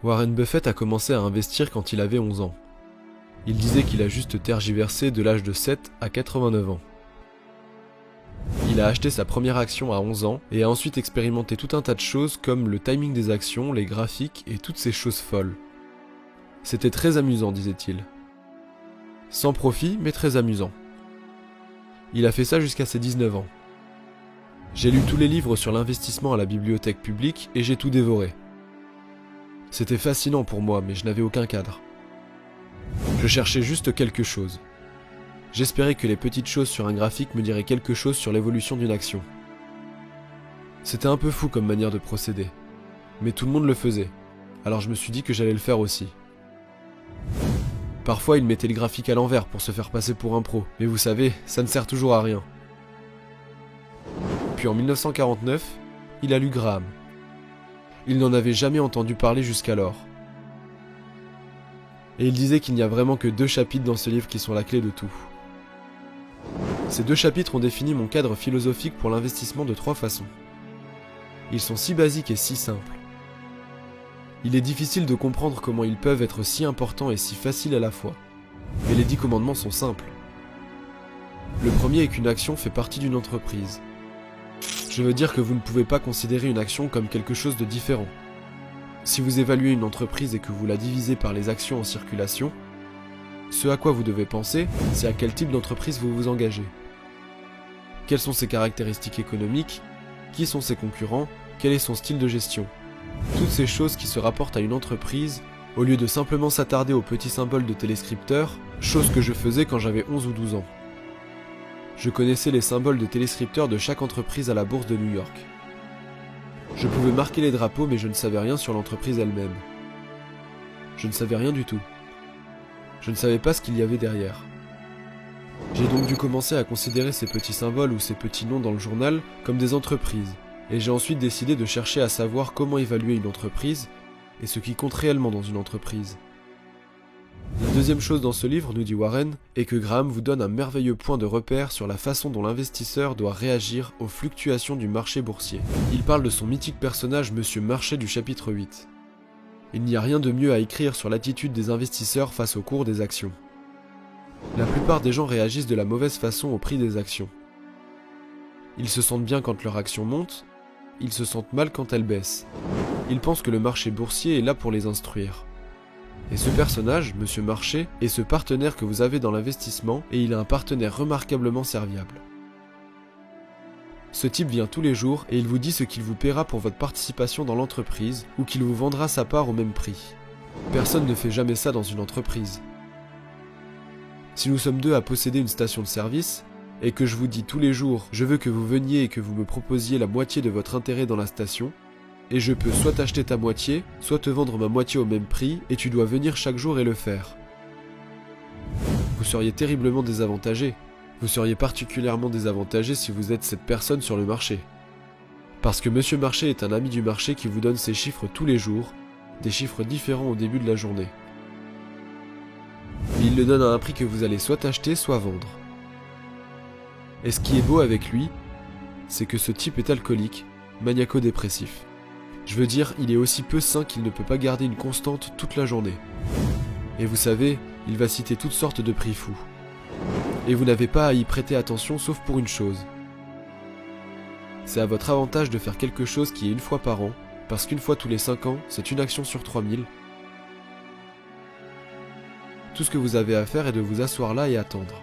Warren Buffett a commencé à investir quand il avait 11 ans. Il disait qu'il a juste tergiversé de l'âge de 7 à 89 ans. Il a acheté sa première action à 11 ans et a ensuite expérimenté tout un tas de choses comme le timing des actions, les graphiques et toutes ces choses folles. C'était très amusant, disait-il. Sans profit, mais très amusant. Il a fait ça jusqu'à ses 19 ans. J'ai lu tous les livres sur l'investissement à la bibliothèque publique et j'ai tout dévoré. C'était fascinant pour moi, mais je n'avais aucun cadre. Je cherchais juste quelque chose. J'espérais que les petites choses sur un graphique me diraient quelque chose sur l'évolution d'une action. C'était un peu fou comme manière de procéder, mais tout le monde le faisait, alors je me suis dit que j'allais le faire aussi. Parfois, il mettait le graphique à l'envers pour se faire passer pour un pro, mais vous savez, ça ne sert toujours à rien. Puis en 1949, il a lu Graham. Il n'en avait jamais entendu parler jusqu'alors. Et il disait qu'il n'y a vraiment que 2 chapitres dans ce livre qui sont la clé de tout. Ces 2 chapitres ont défini mon cadre philosophique pour l'investissement de 3 façons. Ils sont si basiques et si simples. Il est difficile de comprendre comment ils peuvent être si importants et si faciles à la fois. Mais les 10 commandements sont simples. Le premier est qu'une action fait partie d'une entreprise. Je veux dire que vous ne pouvez pas considérer une action comme quelque chose de différent. Si vous évaluez une entreprise et que vous la divisez par les actions en circulation, ce à quoi vous devez penser, c'est à quel type d'entreprise vous vous engagez. Quelles sont ses caractéristiques économiques? Qui sont ses concurrents? Quel est son style de gestion? Toutes ces choses qui se rapportent à une entreprise, au lieu de simplement s'attarder aux petits symboles de téléscripteurs, chose que je faisais quand j'avais 11 ou 12 ans. Je connaissais les symboles de téléscripteurs de chaque entreprise à la bourse de New York. Je pouvais marquer les drapeaux, mais je ne savais rien sur l'entreprise elle-même. Je ne savais rien du tout. Je ne savais pas ce qu'il y avait derrière. J'ai donc dû commencer à considérer ces petits symboles ou ces petits noms dans le journal comme des entreprises, et j'ai ensuite décidé de chercher à savoir comment évaluer une entreprise et ce qui compte réellement dans une entreprise. La deuxième chose dans ce livre, nous dit Warren, est que Graham vous donne un merveilleux point de repère sur la façon dont l'investisseur doit réagir aux fluctuations du marché boursier. Il parle de son mythique personnage Monsieur Marché du chapitre 8. Il n'y a rien de mieux à écrire sur l'attitude des investisseurs face au cours des actions. La plupart des gens réagissent de la mauvaise façon au prix des actions. Ils se sentent bien quand leur action monte, ils se sentent mal quand elle baisse. Ils pensent que le marché boursier est là pour les instruire. Et ce personnage, Monsieur Marché, est ce partenaire que vous avez dans l'investissement et il est un partenaire remarquablement serviable. Ce type vient tous les jours et il vous dit ce qu'il vous paiera pour votre participation dans l'entreprise ou qu'il vous vendra sa part au même prix. Personne ne fait jamais ça dans une entreprise. Si nous sommes 2 à posséder une station de service, et que je vous dis tous les jours « je veux que vous veniez et que vous me proposiez la moitié de votre intérêt dans la station », et je peux soit t'acheter ta moitié, soit te vendre ma moitié au même prix, et tu dois venir chaque jour et le faire. Vous seriez terriblement désavantagé. Vous seriez particulièrement désavantagé si vous êtes cette personne sur le marché. Parce que Monsieur Marché est un ami du marché qui vous donne ses chiffres tous les jours, des chiffres différents au début de la journée. Mais il le donne à un prix que vous allez soit acheter, soit vendre. Et ce qui est beau avec lui, c'est que ce type est alcoolique, maniaco-dépressif. Je veux dire, il est aussi peu sain qu'il ne peut pas garder une constante toute la journée. Et vous savez, il va citer toutes sortes de prix fous. Et vous n'avez pas à y prêter attention sauf pour une chose. C'est à votre avantage de faire quelque chose qui est une fois par an, parce qu'une fois tous les 5 ans, c'est une action sur 3000. Tout ce que vous avez à faire est de vous asseoir là et attendre.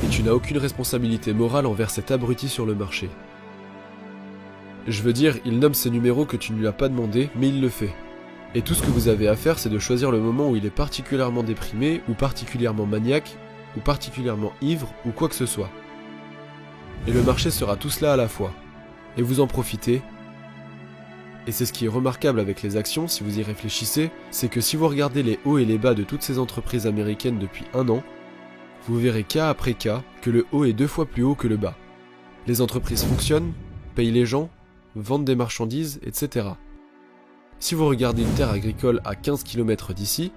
Et tu n'as aucune responsabilité morale envers cet abruti sur le marché. Je veux dire, il nomme ces numéros que tu ne lui as pas demandé, mais il le fait. Et tout ce que vous avez à faire, c'est de choisir le moment où il est particulièrement déprimé, ou particulièrement maniaque, ou particulièrement ivre, ou quoi que ce soit. Et le marché sera tout cela à la fois. Et vous en profitez. Et c'est ce qui est remarquable avec les actions, si vous y réfléchissez, c'est que si vous regardez les hauts et les bas de toutes ces entreprises américaines depuis 1 an, vous verrez cas après cas que le haut est 2 fois plus haut que le bas. Les entreprises fonctionnent, payent les gens, vendent des marchandises, etc. Si vous regardez une terre agricole à 15 km d'ici,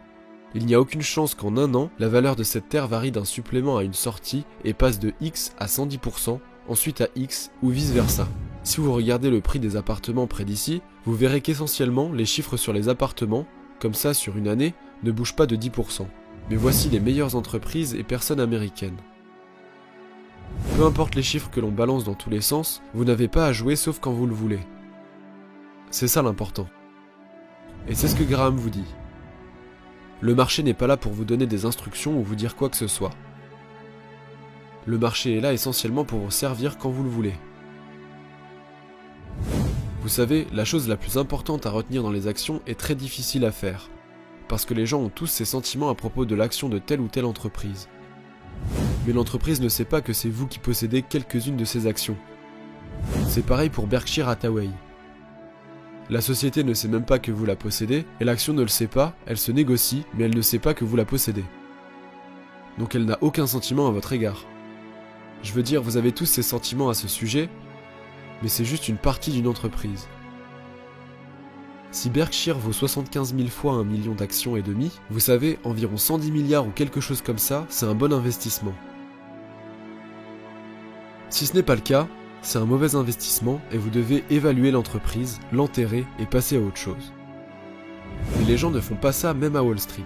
il n'y a aucune chance qu'en 1 an, la valeur de cette terre varie d'un supplément à une sortie et passe de X à 110%, ensuite à X ou vice versa. Si vous regardez le prix des appartements près d'ici, vous verrez qu'essentiellement, les chiffres sur les appartements, comme ça sur une année, ne bougent pas de 10%. Mais voici les meilleures entreprises et personnes américaines. Peu importe les chiffres que l'on balance dans tous les sens, vous n'avez pas à jouer sauf quand vous le voulez. C'est ça l'important. Et c'est ce que Graham vous dit. Le marché n'est pas là pour vous donner des instructions ou vous dire quoi que ce soit. Le marché est là essentiellement pour vous servir quand vous le voulez. Vous savez, la chose la plus importante à retenir dans les actions est très difficile à faire, parce que les gens ont tous ces sentiments à propos de l'action de telle ou telle entreprise. Mais l'entreprise ne sait pas que c'est vous qui possédez quelques-unes de ces actions. C'est pareil pour Berkshire Hathaway. La société ne sait même pas que vous la possédez, et l'action ne le sait pas, elle se négocie, mais elle ne sait pas que vous la possédez. Donc elle n'a aucun sentiment à votre égard. Je veux dire, vous avez tous ces sentiments à ce sujet, mais c'est juste une partie d'une entreprise. Si Berkshire vaut 75 000 fois 1 million d'actions et demi, vous savez, environ 110 milliards ou quelque chose comme ça, c'est un bon investissement. Si ce n'est pas le cas, c'est un mauvais investissement et vous devez évaluer l'entreprise, l'enterrer et passer à autre chose. Mais les gens ne font pas ça même à Wall Street.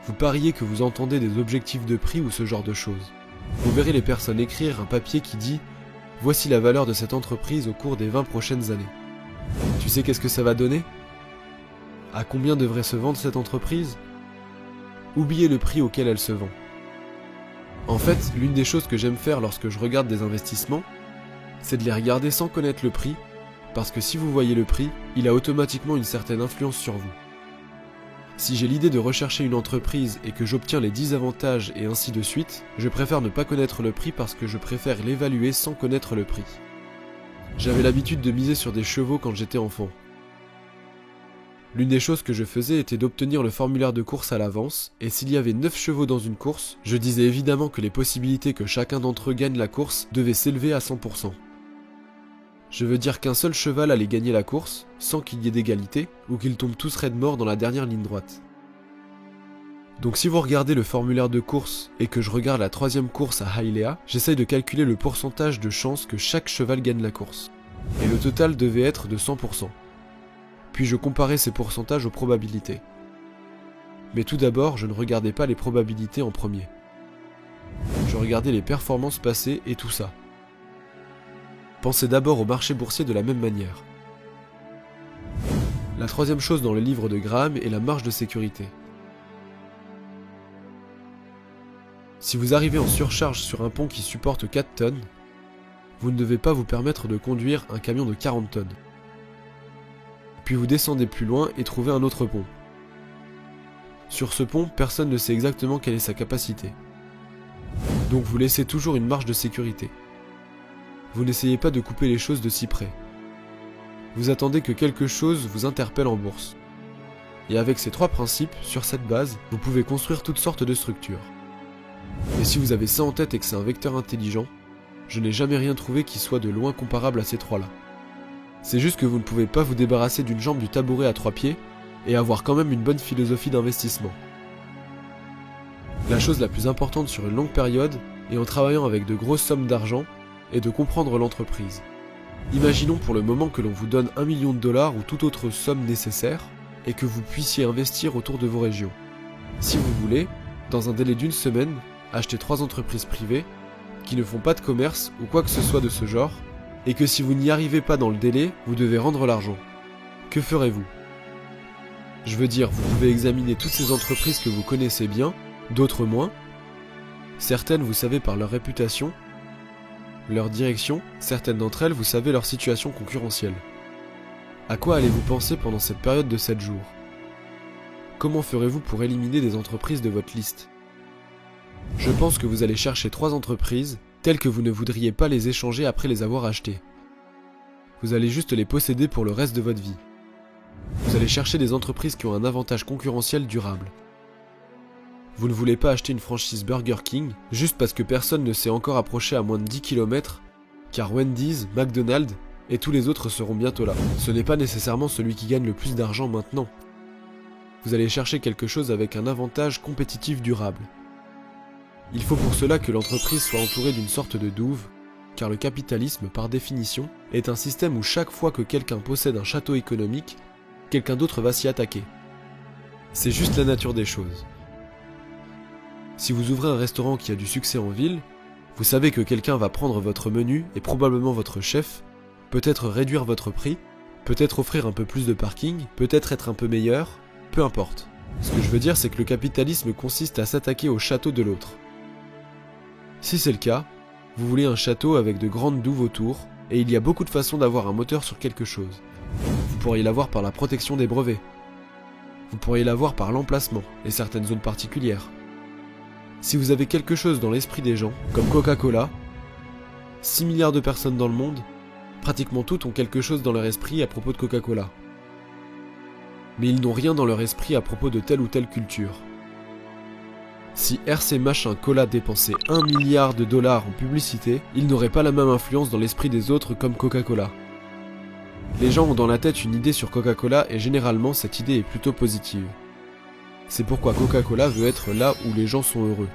Vous pariez que vous entendez des objectifs de prix ou ce genre de choses. Vous verrez les personnes écrire un papier qui dit « Voici la valeur de cette entreprise au cours des 20 prochaines années ». Tu sais qu'est-ce que ça va donner? À combien devrait se vendre cette entreprise? Oubliez le prix auquel elle se vend. En fait, l'une des choses que j'aime faire lorsque je regarde des investissements, c'est de les regarder sans connaître le prix, parce que si vous voyez le prix, il a automatiquement une certaine influence sur vous. Si j'ai l'idée de rechercher une entreprise et que j'obtiens les 10 avantages et ainsi de suite, je préfère ne pas connaître le prix parce que je préfère l'évaluer sans connaître le prix. J'avais l'habitude de miser sur des chevaux quand j'étais enfant. L'une des choses que je faisais était d'obtenir le formulaire de course à l'avance, et s'il y avait 9 chevaux dans une course, je disais évidemment que les possibilités que chacun d'entre eux gagne la course devaient s'élever à 100%. Je veux dire qu'un seul cheval allait gagner la course, sans qu'il y ait d'égalité, ou qu'ils tombent tous raides morts dans la dernière ligne droite. Donc si vous regardez le formulaire de course et que je regarde la 3e course à Hialeah, j'essaye de calculer le pourcentage de chances que chaque cheval gagne la course. Et le total devait être de 100%. Puis je comparais ces pourcentages aux probabilités. Mais tout d'abord, je ne regardais pas les probabilités en premier. Je regardais les performances passées et tout ça. Pensez d'abord au marché boursier de la même manière. La 3e chose dans le livre de Graham est la marge de sécurité. Si vous arrivez en surcharge sur un pont qui supporte 4 tonnes, vous ne devez pas vous permettre de conduire un camion de 40 tonnes. Puis vous descendez plus loin et trouvez un autre pont. Sur ce pont, personne ne sait exactement quelle est sa capacité. Donc vous laissez toujours une marge de sécurité. Vous n'essayez pas de couper les choses de si près. Vous attendez que quelque chose vous interpelle en bourse. Et avec ces 3 principes, sur cette base, vous pouvez construire toutes sortes de structures. Et si vous avez ça en tête et que c'est un vecteur intelligent, je n'ai jamais rien trouvé qui soit de loin comparable à ces 3-là. C'est juste que vous ne pouvez pas vous débarrasser d'une jambe du tabouret à 3 pieds et avoir quand même une bonne philosophie d'investissement. La chose la plus importante sur une longue période, et en travaillant avec de grosses sommes d'argent, est de comprendre l'entreprise. Imaginons pour le moment que l'on vous donne 1 million de dollars ou toute autre somme nécessaire, et que vous puissiez investir autour de vos régions. Si vous voulez, dans un délai d'1 semaine, acheter 3 entreprises privées, qui ne font pas de commerce ou quoi que ce soit de ce genre, et que si vous n'y arrivez pas dans le délai, vous devez rendre l'argent. Que ferez-vous? Je veux dire, vous pouvez examiner toutes ces entreprises que vous connaissez bien, d'autres moins. Certaines, vous savez par leur réputation, leur direction, certaines d'entre elles, vous savez leur situation concurrentielle. À quoi allez-vous penser pendant cette période de 7 jours? Comment ferez-vous pour éliminer des entreprises de votre liste? Je pense que vous allez chercher 3 entreprises, telles que vous ne voudriez pas les échanger après les avoir achetées. Vous allez juste les posséder pour le reste de votre vie. Vous allez chercher des entreprises qui ont un avantage concurrentiel durable. Vous ne voulez pas acheter une franchise Burger King juste parce que personne ne s'est encore approché à moins de 10 km, car Wendy's, McDonald's et tous les autres seront bientôt là. Ce n'est pas nécessairement celui qui gagne le plus d'argent maintenant. Vous allez chercher quelque chose avec un avantage compétitif durable. Il faut pour cela que l'entreprise soit entourée d'une sorte de douve car le capitalisme, par définition, est un système où chaque fois que quelqu'un possède un château économique, quelqu'un d'autre va s'y attaquer. C'est juste la nature des choses. Si vous ouvrez un restaurant qui a du succès en ville, vous savez que quelqu'un va prendre votre menu et probablement votre chef, peut-être réduire votre prix, peut-être offrir un peu plus de parking, peut-être être un peu meilleur, peu importe. Ce que je veux dire, c'est que le capitalisme consiste à s'attaquer au château de l'autre. Si c'est le cas, vous voulez un château avec de grandes douves autour, et il y a beaucoup de façons d'avoir un moteur sur quelque chose. Vous pourriez l'avoir par la protection des brevets. Vous pourriez l'avoir par l'emplacement et certaines zones particulières. Si vous avez quelque chose dans l'esprit des gens, comme Coca-Cola, 6 milliards de personnes dans le monde, pratiquement toutes ont quelque chose dans leur esprit à propos de Coca-Cola. Mais ils n'ont rien dans leur esprit à propos de telle ou telle culture. Si RC Machin Cola dépensait 1 milliard de dollars en publicité, il n'aurait pas la même influence dans l'esprit des autres comme Coca-Cola. Les gens ont dans la tête une idée sur Coca-Cola et généralement cette idée est plutôt positive. C'est pourquoi Coca-Cola veut être là où les gens sont heureux.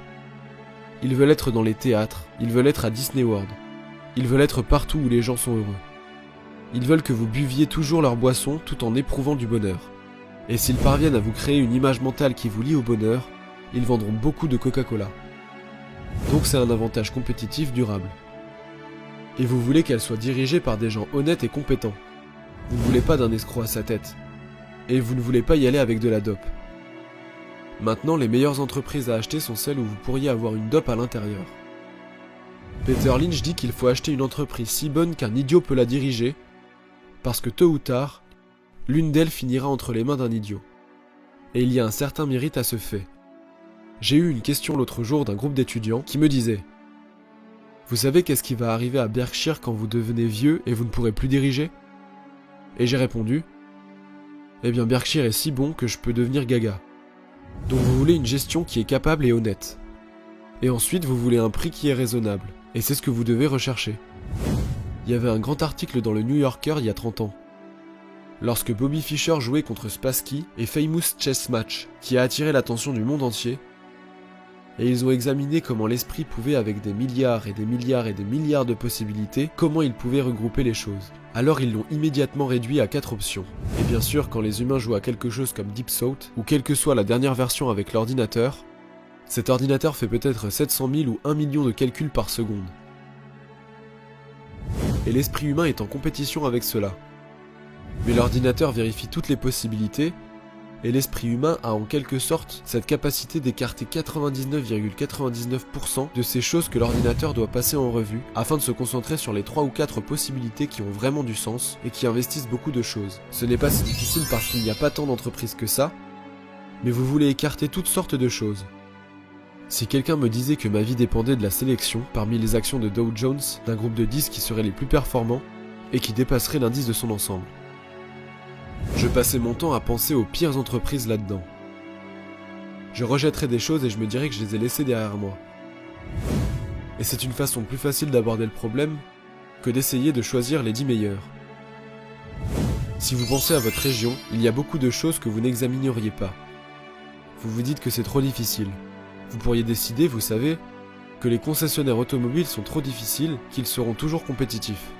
Ils veulent être dans les théâtres, ils veulent être à Disney World, ils veulent être partout où les gens sont heureux. Ils veulent que vous buviez toujours leur boisson tout en éprouvant du bonheur. Et s'ils parviennent à vous créer une image mentale qui vous lie au bonheur, ils vendront beaucoup de Coca-Cola. Donc c'est un avantage compétitif durable. Et vous voulez qu'elle soit dirigée par des gens honnêtes et compétents. Vous ne voulez pas d'un escroc à sa tête. Et vous ne voulez pas y aller avec de la dope. Maintenant, les meilleures entreprises à acheter sont celles où vous pourriez avoir une dope à l'intérieur. Peter Lynch dit qu'il faut acheter une entreprise si bonne qu'un idiot peut la diriger, parce que tôt ou tard, l'une d'elles finira entre les mains d'un idiot. Et il y a un certain mérite à ce fait. J'ai eu une question l'autre jour d'un groupe d'étudiants qui me disait « Vous savez qu'est-ce qui va arriver à Berkshire quand vous devenez vieux et vous ne pourrez plus diriger ?» Et j'ai répondu « Eh bien Berkshire est si bon que je peux devenir gaga. » Donc vous voulez une gestion qui est capable et honnête. Et ensuite vous voulez un prix qui est raisonnable. Et c'est ce que vous devez rechercher. Il y avait un grand article dans le New Yorker il y a 30 ans. Lorsque Bobby Fischer jouait contre Spassky et Famous Chess Match, qui a attiré l'attention du monde entier, et ils ont examiné comment l'esprit pouvait, avec des milliards et des milliards et des milliards de possibilités, comment il pouvait regrouper les choses. Alors ils l'ont immédiatement réduit à 4 options. Et bien sûr, quand les humains jouent à quelque chose comme Deep Thought, ou quelle que soit la dernière version avec l'ordinateur, cet ordinateur fait peut-être 700 000 ou 1 million de calculs par seconde. Et l'esprit humain est en compétition avec cela. Mais l'ordinateur vérifie toutes les possibilités, et l'esprit humain a en quelque sorte cette capacité d'écarter 99,99% de ces choses que l'ordinateur doit passer en revue, afin de se concentrer sur les 3 ou 4 possibilités qui ont vraiment du sens, et qui investissent beaucoup de choses. Ce n'est pas si difficile parce qu'il n'y a pas tant d'entreprises que ça, mais vous voulez écarter toutes sortes de choses. Si quelqu'un me disait que ma vie dépendait de la sélection, parmi les actions de Dow Jones, d'un groupe de 10 qui seraient les plus performants, et qui dépasseraient l'indice de son ensemble. Je passais mon temps à penser aux pires entreprises là-dedans. Je rejetterais des choses et je me dirais que je les ai laissées derrière moi. Et c'est une façon plus facile d'aborder le problème que d'essayer de choisir les 10 meilleurs. Si vous pensez à votre région, il y a beaucoup de choses que vous n'examineriez pas. Vous vous dites que c'est trop difficile. Vous pourriez décider, vous savez, que les concessionnaires automobiles sont trop difficiles, qu'ils seront toujours compétitifs.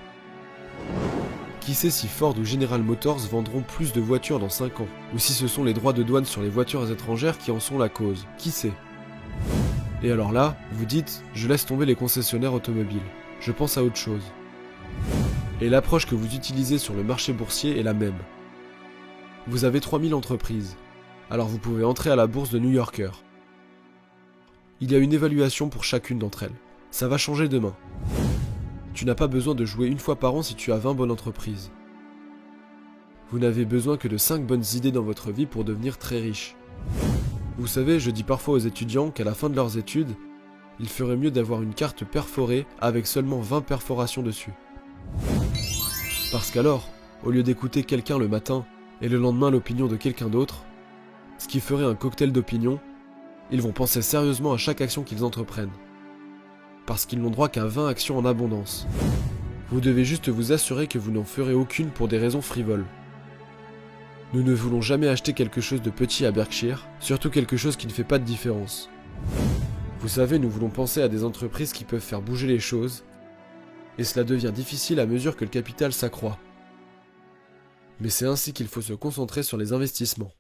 Qui sait si Ford ou General Motors vendront plus de voitures dans 5 ans, ou si ce sont les droits de douane sur les voitures étrangères qui en sont la cause, qui sait? Et alors là, vous dites, je laisse tomber les concessionnaires automobiles, je pense à autre chose. Et l'approche que vous utilisez sur le marché boursier est la même. Vous avez 3000 entreprises, alors vous pouvez entrer à la bourse de New Yorker. Il y a une évaluation pour chacune d'entre elles, ça va changer demain. Tu n'as pas besoin de jouer une fois par an si tu as 20 bonnes entreprises. Vous n'avez besoin que de 5 bonnes idées dans votre vie pour devenir très riche. Vous savez, je dis parfois aux étudiants qu'à la fin de leurs études, il ferait mieux d'avoir une carte perforée avec seulement 20 perforations dessus. Parce qu'alors, au lieu d'écouter quelqu'un le matin et le lendemain l'opinion de quelqu'un d'autre, ce qui ferait un cocktail d'opinions, ils vont penser sérieusement à chaque action qu'ils entreprennent. Parce qu'ils n'ont droit qu'à 20 actions en abondance. Vous devez juste vous assurer que vous n'en ferez aucune pour des raisons frivoles. Nous ne voulons jamais acheter quelque chose de petit à Berkshire, surtout quelque chose qui ne fait pas de différence. Vous savez, nous voulons penser à des entreprises qui peuvent faire bouger les choses, et cela devient difficile à mesure que le capital s'accroît. Mais c'est ainsi qu'il faut se concentrer sur les investissements.